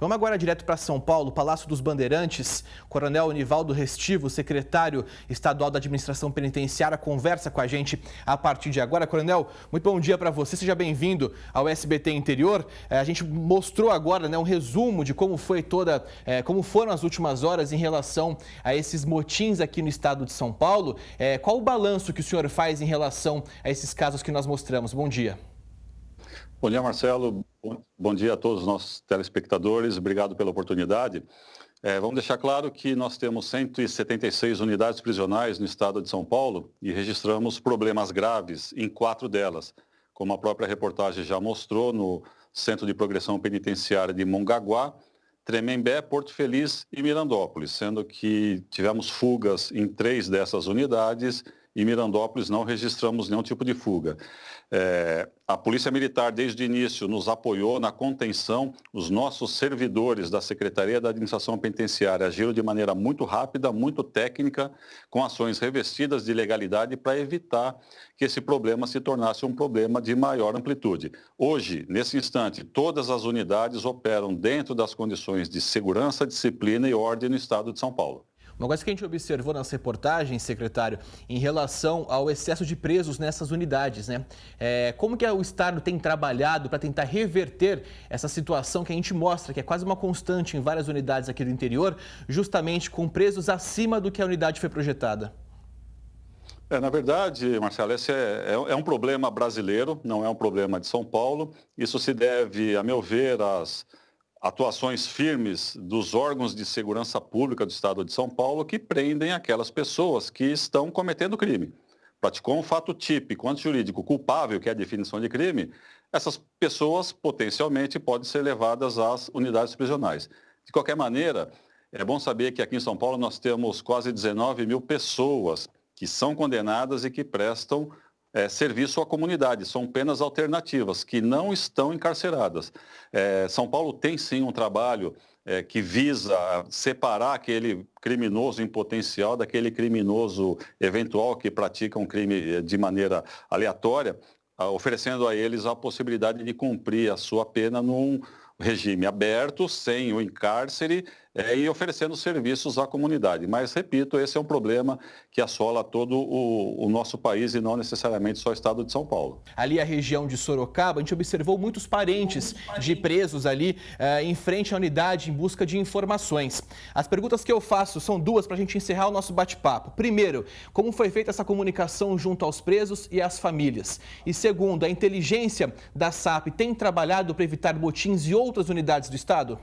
Vamos agora direto para São Paulo, Palácio dos Bandeirantes. Coronel Nivaldo Restivo, secretário estadual da Administração Penitenciária, conversa com a gente a partir de agora. Coronel, muito bom dia para você, seja bem-vindo ao SBT Interior. A gente mostrou agora, um resumo de como como foram as últimas horas em relação a esses motins aqui no estado de São Paulo. Qual o balanço que o senhor faz em relação a esses casos que nós mostramos? Bom dia. Bom dia, Marcelo. Bom dia a todos os nossos telespectadores. Obrigado pela oportunidade. Vamos deixar claro que nós temos 176 unidades prisionais no estado de São Paulo e registramos problemas graves em 4 delas, como a própria reportagem já mostrou, no Centro de Progressão Penitenciária de Mongaguá, Tremembé, Porto Feliz e Mirandópolis, sendo que tivemos fugas em 3 dessas unidades e Mirandópolis não registramos nenhum tipo de fuga. A Polícia Militar, desde o início, nos apoiou na contenção. Os nossos servidores da Secretaria da Administração Penitenciária agiram de maneira muito rápida, muito técnica, com ações revestidas de legalidade para evitar que esse problema se tornasse um problema de maior amplitude. Hoje, nesse instante, todas as unidades operam dentro das condições de segurança, disciplina e ordem no estado de São Paulo. Uma coisa que a gente observou nas reportagens, secretário, em relação ao excesso de presos nessas unidades, como que o Estado tem trabalhado para tentar reverter essa situação que a gente mostra, que é quase uma constante em várias unidades aqui do interior, justamente com presos acima do que a unidade foi projetada? Na verdade, Marcelo, esse é um problema brasileiro, não é um problema de São Paulo. Isso se deve, a meu ver, às atuações firmes dos órgãos de segurança pública do estado de São Paulo que prendem aquelas pessoas que estão cometendo crime. Praticou um fato típico, antijurídico, culpável, que é a definição de crime, essas pessoas potencialmente podem ser levadas às unidades prisionais. De qualquer maneira, é bom saber que aqui em São Paulo nós temos quase 19 mil pessoas que são condenadas e que prestam serviço à comunidade, são penas alternativas, que não estão encarceradas. São Paulo tem sim um trabalho que visa separar aquele criminoso em potencial daquele criminoso eventual que pratica um crime de maneira aleatória, oferecendo a eles a possibilidade de cumprir a sua pena num regime aberto, sem o encárcere e oferecendo serviços à comunidade. Mas, repito, esse é um problema que assola todo o nosso país e não necessariamente só o estado de São Paulo. Ali a região de Sorocaba, a gente observou muitos parentes de presos ali em frente à unidade em busca de informações. As perguntas que eu faço são 2 para a gente encerrar o nosso bate-papo. Primeiro, como foi feita essa comunicação junto aos presos e às famílias? E segundo, a inteligência da SAP tem trabalhado para evitar motins em outras unidades do estado?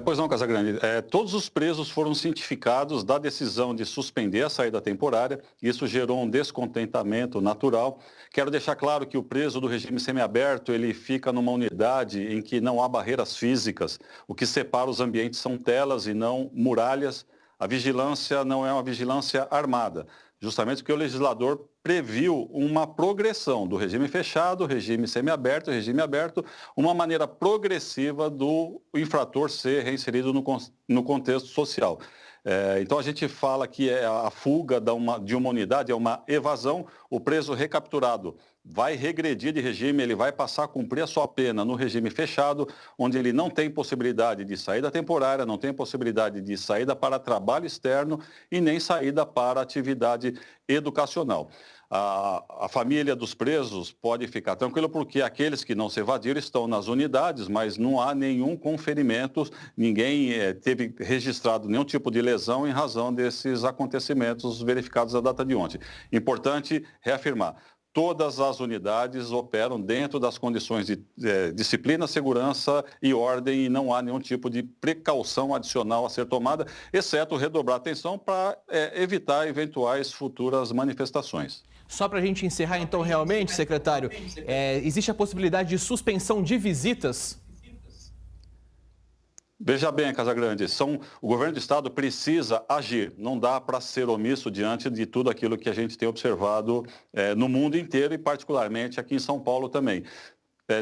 Pois não, Casagrande. Todos os presos foram cientificados da decisão de suspender a saída temporária. Isso gerou um descontentamento natural. Quero deixar claro que o preso do regime semiaberto, ele fica numa unidade em que não há barreiras físicas. O que separa os ambientes são telas e não muralhas. A vigilância não é uma vigilância armada, justamente porque o legislador previu uma progressão do regime fechado, regime semiaberto, regime aberto, uma maneira progressiva do infrator ser reinserido no contexto social. Então a gente fala que a fuga de uma unidade é uma evasão, o preso recapturado vai regredir de regime, ele vai passar a cumprir a sua pena no regime fechado, onde ele não tem possibilidade de saída temporária, não tem possibilidade de saída para trabalho externo e nem saída para atividade educacional. A família dos presos pode ficar tranquila porque aqueles que não se evadiram estão nas unidades, mas não há nenhum conferimento, ninguém teve registrado nenhum tipo de lesão em razão desses acontecimentos verificados à data de ontem. Importante reafirmar. Todas as unidades operam dentro das condições de disciplina, segurança e ordem e não há nenhum tipo de precaução adicional a ser tomada, exceto redobrar a atenção para evitar eventuais futuras manifestações. Só para a gente encerrar então realmente, secretário, existe a possibilidade de suspensão de visitas? Veja bem, Casagrande, o governo do estado precisa agir, não dá para ser omisso diante de tudo aquilo que a gente tem observado no mundo inteiro e particularmente aqui em São Paulo também.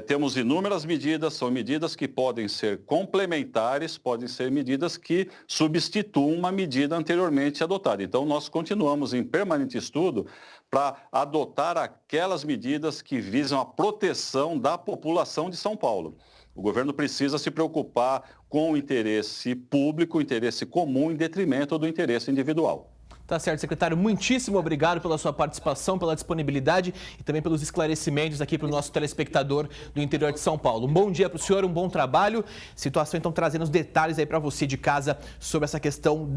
Temos inúmeras medidas, são medidas que podem ser complementares, podem ser medidas que substituam uma medida anteriormente adotada. Então, nós continuamos em permanente estudo para adotar aquelas medidas que visam a proteção da população de São Paulo. O governo precisa se preocupar com o interesse público, o interesse comum, em detrimento do interesse individual. Tá certo, secretário. Muitíssimo obrigado pela sua participação, pela disponibilidade e também pelos esclarecimentos aqui para o nosso telespectador do interior de São Paulo. Um bom dia para o senhor, um bom trabalho. Situação, então, trazendo os detalhes aí para você de casa sobre essa questão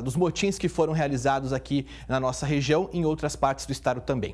dos motins que foram realizados aqui na nossa região e em outras partes do estado também.